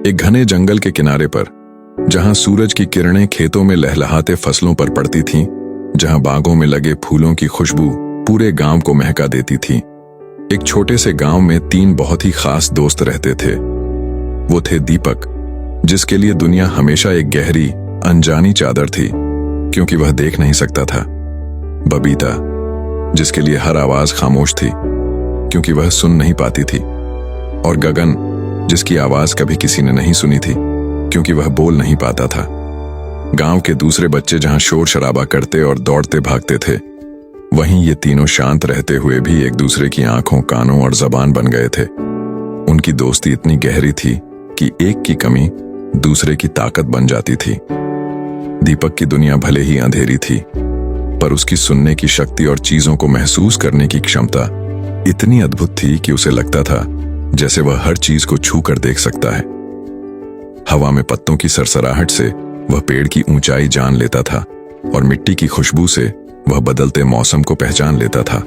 एक घने जंगल के किनारे पर, जहां सूरज की किरणें खेतों में लहलहाते फसलों पर पड़ती थीं, जहां बागों में लगे फूलों की खुशबू पूरे गांव को महका देती थी, एक छोटे से गांव में 3 बहुत ही खास दोस्त रहते थे। वो थे दीपक, जिसके लिए दुनिया हमेशा एक गहरी अनजानी चादर थी, क्योंकि वह देख नहीं सकता था। बबीता, जिसके लिए हर आवाज खामोश थी, क्योंकि वह सुन नहीं पाती थी। और गगन, जिसकी आवाज कभी किसी ने नहीं सुनी थी, क्योंकि वह बोल नहीं पाता था। गांव के दूसरे बच्चे जहां शोर शराबा करते और दौड़ते भागते थे, वहीं ये तीनों शांत रहते हुए भी एक दूसरे की आंखों, कानों और जबान बन गए थे। उनकी दोस्ती इतनी गहरी थी कि एक की कमी दूसरे की ताकत बन जाती थी। दीपक की दुनिया भले ही अंधेरी थी, पर उसकी सुनने की शक्ति और चीजों को महसूस करने की क्षमता इतनी अद्भुत थी कि उसे लगता था जैसे वह हर चीज को छू कर देख सकता है। हवा में पत्तों की सरसराहट से वह पेड़ की ऊंचाई जान लेता था, और मिट्टी की खुशबू से वह बदलते मौसम को पहचान लेता था।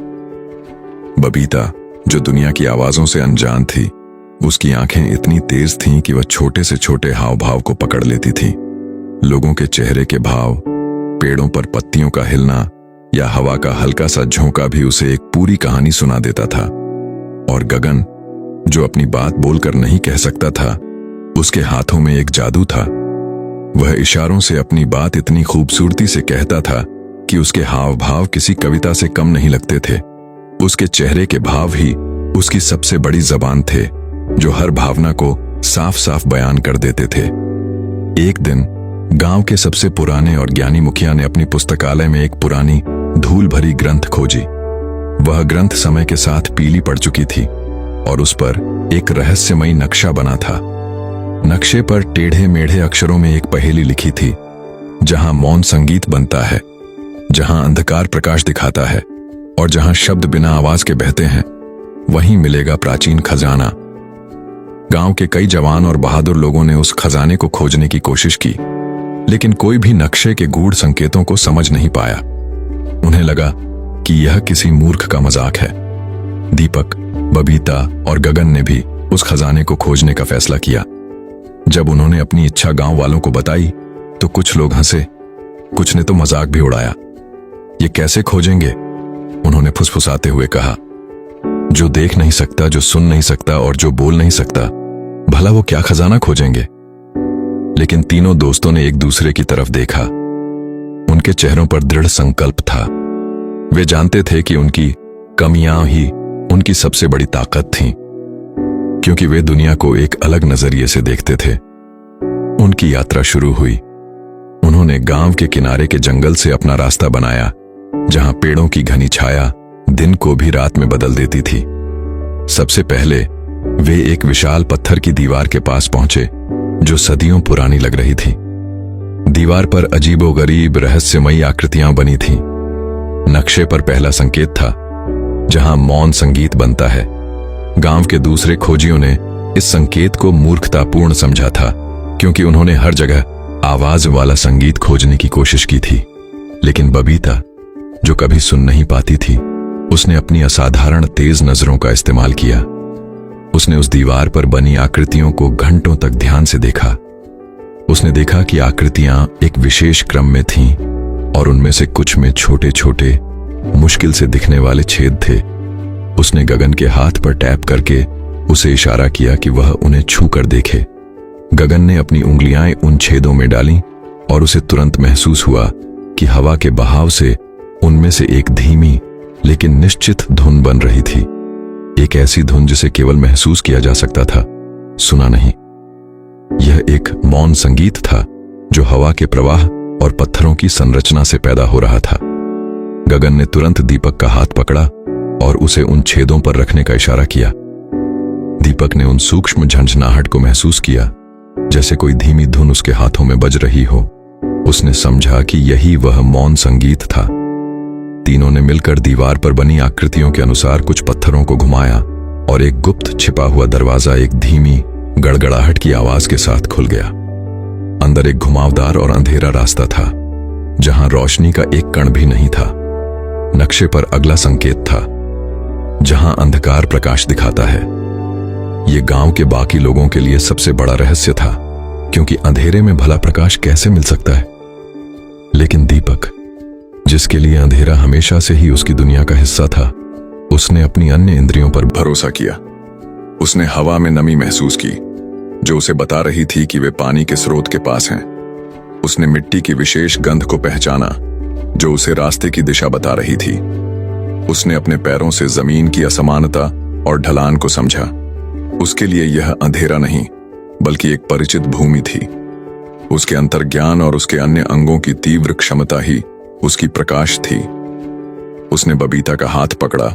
बबीता, जो दुनिया की आवाजों से अनजान थी, उसकी आंखें इतनी तेज थीं कि वह छोटे से छोटे हाव भाव को पकड़ लेती थी। लोगों के चेहरे के भाव, पेड़ों पर पत्तियों का हिलना या हवा का हल्का सा झोंका भी उसे एक पूरी कहानी सुना देता था। और गगन, जो अपनी बात बोलकर नहीं कह सकता था, उसके हाथों में एक जादू था। वह इशारों से अपनी बात इतनी खूबसूरती से कहता था कि उसके हाव भाव किसी कविता से कम नहीं लगते थे। उसके चेहरे के भाव ही उसकी सबसे बड़ी जबान थे, जो हर भावना को साफ साफ बयान कर देते थे। एक दिन गांव के सबसे पुराने और ज्ञानी मुखिया ने अपनी पुस्तकालय में एक पुरानी धूल भरी ग्रंथ खोजी। वह ग्रंथ समय के साथ पीली पड़ चुकी थी, और उस पर एक रहस्यमयी नक्शा बना था। नक्शे पर टेढ़े मेढ़े अक्षरों में एक पहेली लिखी थी, जहां मौन संगीत बनता है, जहां अंधकार प्रकाश दिखाता है, और जहां शब्द बिना आवाज के बहते हैं, वहीं मिलेगा प्राचीन खजाना। गांव के कई जवान और बहादुर लोगों ने उस खजाने को खोजने की कोशिश की, लेकिन कोई भी नक्शे के गूढ़ संकेतों को समझ नहीं पाया। उन्हें लगा कि यह किसी मूर्ख का मजाक है। दीपक, बबीता और गगन ने भी उस खजाने को खोजने का फैसला किया। जब उन्होंने अपनी इच्छा गांव वालों को बताई, तो कुछ लोग हंसे, कुछ ने तो मजाक भी उड़ाया। ये कैसे खोजेंगे? उन्होंने फुसफुसाते हुए कहा। जो देख नहीं सकता, जो सुन नहीं सकता और जो बोल नहीं सकता, भला वो क्या खजाना खोजेंगे? लेकिन तीनों दोस्तों ने एक दूसरे की तरफ देखा। उनके चेहरों पर दृढ़ संकल्प था। वे जानते थे कि उनकी कमियां ही उनकी सबसे बड़ी ताकत थीं, क्योंकि वे दुनिया को एक अलग नजरिए से देखते थे। उनकी यात्रा शुरू हुई। उन्होंने गांव के किनारे के जंगल से अपना रास्ता बनाया, जहां पेड़ों की घनी छाया दिन को भी रात में बदल देती थी। सबसे पहले वे एक विशाल पत्थर की दीवार के पास पहुंचे, जो सदियों पुरानी लग रही थी। दीवार पर अजीबोगरीब रहस्यमयी आकृतियां बनी थीं। नक्शे पर पहला संकेत था, जहां मौन संगीत बनता है। गांव के दूसरे खोजियों ने इस संकेत को मूर्खतापूर्ण समझा था, क्योंकि उन्होंने हर जगह आवाज वाला संगीत खोजने की कोशिश की थी। लेकिन बबीता, जो कभी सुन नहीं पाती थी, उसने अपनी असाधारण तेज नजरों का इस्तेमाल किया। उसने उस दीवार पर बनी आकृतियों को घंटों तक ध्यान से देखा। उसने देखा कि आकृतियां एक विशेष क्रम में थीं, और उनमें से कुछ में छोटे छोटे मुश्किल से दिखने वाले छेद थे। उसने गगन के हाथ पर टैप करके उसे इशारा किया कि वह उन्हें छू कर देखे। गगन ने अपनी उंगलियां उन छेदों में डालीं, और उसे तुरंत महसूस हुआ कि हवा के बहाव से उनमें से एक धीमी लेकिन निश्चित धुन बन रही थी। एक ऐसी धुन जिसे केवल महसूस किया जा सकता था, सुना नहीं। यह एक मौन संगीत था, जो हवा के प्रवाह और पत्थरों की संरचना से पैदा हो रहा था। गगन ने तुरंत दीपक का हाथ पकड़ा और उसे उन छेदों पर रखने का इशारा किया। दीपक ने उन सूक्ष्म झंझनाहट को महसूस किया, जैसे कोई धीमी धुन उसके हाथों में बज रही हो। उसने समझा कि यही वह मौन संगीत था। तीनों ने मिलकर दीवार पर बनी आकृतियों के अनुसार कुछ पत्थरों को घुमाया, और एक गुप्त छिपा हुआ दरवाजा एक धीमी गड़गड़ाहट की आवाज के साथ खुल गया। अंदर एक घुमावदार और अंधेरा रास्ता था, जहां रोशनी का एक कण भी नहीं था। नक्शे पर अगला संकेत था, जहां अंधकार प्रकाश दिखाता है। ये गांव के बाकी लोगों के लिए सबसे बड़ा रहस्य था, क्योंकि अंधेरे में भला प्रकाश कैसे मिल सकता है। लेकिन दीपक, जिसके लिए अंधेरा हमेशा से ही उसकी दुनिया का हिस्सा था, उसने अपनी अन्य इंद्रियों पर भरोसा किया। उसने हवा में नमी महसूस की, जो उसे बता रही थी कि वे पानी के स्रोत के पास हैं। उसने मिट्टी की विशेष गंध को पहचाना, जो उसे रास्ते की दिशा बता रही थी। उसने अपने पैरों से जमीन की असमानता और ढलान को समझा। उसके लिए यह अंधेरा नहीं, बल्कि एक परिचित भूमि थी। उसके अंतर्ज्ञान और उसके अन्य अंगों की तीव्र क्षमता ही उसकी प्रकाश थी। उसने बबीता का हाथ पकड़ा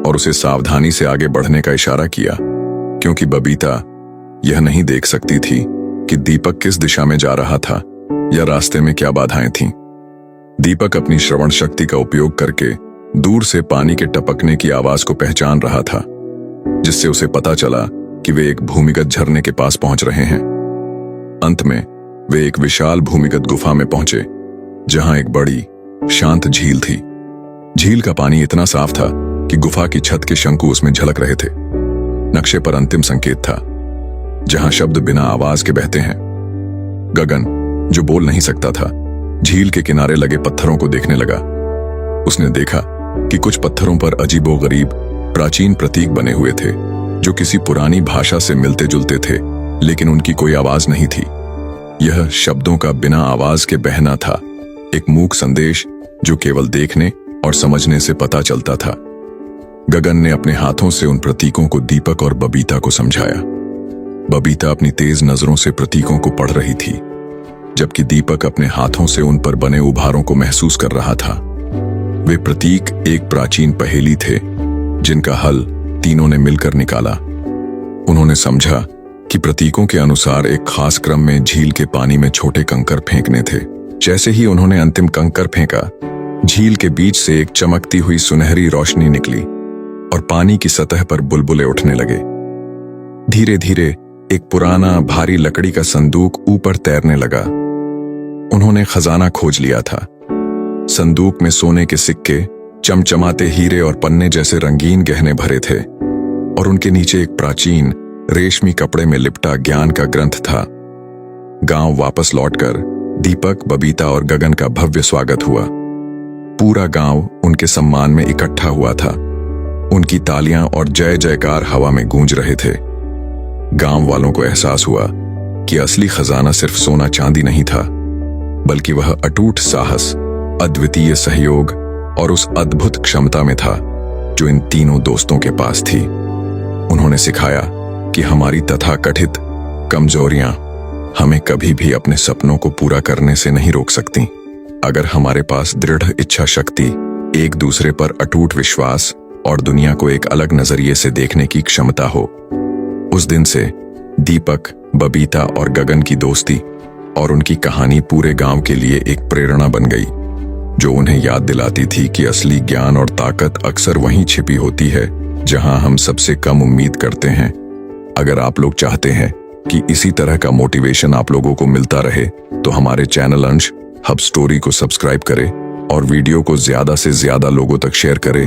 और उसे सावधानी से आगे बढ़ने का इशारा किया, क्योंकि बबीता यह नहीं देख सकती थी कि दीपक किस दिशा में जा रहा था या रास्ते में क्या बाधाएं थीं। दीपक अपनी श्रवण शक्ति का उपयोग करके दूर से पानी के टपकने की आवाज को पहचान रहा था, जिससे उसे पता चला कि वे एक भूमिगत झरने के पास पहुंच रहे हैं। अंत में वे एक विशाल भूमिगत गुफा में पहुंचे, जहां एक बड़ी शांत झील थी। झील का पानी इतना साफ था कि गुफा की छत के शंकु उसमें झलक रहे थे। नक्शे पर अंतिम संकेत था, जहां शब्द बिना आवाज के बहते हैं। गगन, जो बोल नहीं सकता था, झील के किनारे लगे पत्थरों को देखने लगा। उसने देखा कि कुछ पत्थरों पर अजीबोगरीब प्राचीन प्रतीक बने हुए थे, जो किसी पुरानी भाषा से मिलते जुलते थे, लेकिन उनकी कोई आवाज नहीं थी। यह शब्दों का बिना आवाज के बहना था, एक मूक संदेश जो केवल देखने और समझने से पता चलता था। गगन ने अपने हाथों से उन प्रतीकों को दीपक और बबीता को समझाया। बबीता अपनी तेज नजरों से प्रतीकों को पढ़ रही थी, जबकि दीपक अपने हाथों से उन पर बने उभारों को महसूस कर रहा था। वे प्रतीक एक प्राचीन पहेली थे, जिनका हल तीनों ने मिलकर निकाला। उन्होंने समझा कि प्रतीकों के अनुसार एक खास क्रम में झील के पानी में छोटे कंकर फेंकने थे। जैसे ही उन्होंने अंतिम कंकर फेंका, झील के बीच से एक चमकती हुई सुनहरी रोशनी निकली और पानी की सतह पर बुलबुले उठने लगे। धीरे धीरे एक पुराना भारी लकड़ी का संदूक ऊपर तैरने लगा। उन्होंने खजाना खोज लिया था। संदूक में सोने के सिक्के, चमचमाते हीरे और पन्ने जैसे रंगीन गहने भरे थे, और उनके नीचे एक प्राचीन रेशमी कपड़े में लिपटा ज्ञान का ग्रंथ था। गांव वापस लौटकर दीपक, बबीता और गगन का भव्य स्वागत हुआ। पूरा गांव उनके सम्मान में इकट्ठा हुआ था। उनकी तालियां और जय जयकार हवा में गूंज रहे थे। गांव वालों को एहसास हुआ कि असली खजाना सिर्फ सोना चांदी नहीं था, बल्कि वह अटूट साहस, अद्वितीय सहयोग और उस अद्भुत क्षमता में था जो इन तीनों दोस्तों के पास थी। उन्होंने सिखाया कि हमारी तथाकथित कमजोरियां हमें कभी भी अपने सपनों को पूरा करने से नहीं रोक सकती। अगर हमारे पास दृढ़ इच्छा शक्ति, एक दूसरे पर अटूट विश्वास और दुनिया को एक अलग नजरिए से देखने की क्षमता हो। उस दिन से दीपक, बबीता और गगन की दोस्ती और उनकी कहानी पूरे गांव के लिए एक प्रेरणा बन गई, जो उन्हें याद दिलाती थी कि असली ज्ञान और ताकत अक्सर वहीं छिपी होती है जहां हम सबसे कम उम्मीद करते हैं। अगर आप लोग चाहते हैं कि इसी तरह का मोटिवेशन आप लोगों को मिलता रहे, तो हमारे चैनल अंश हब स्टोरी को सब्सक्राइब करें और वीडियो को ज्यादा से ज्यादा लोगों तक शेयर करें।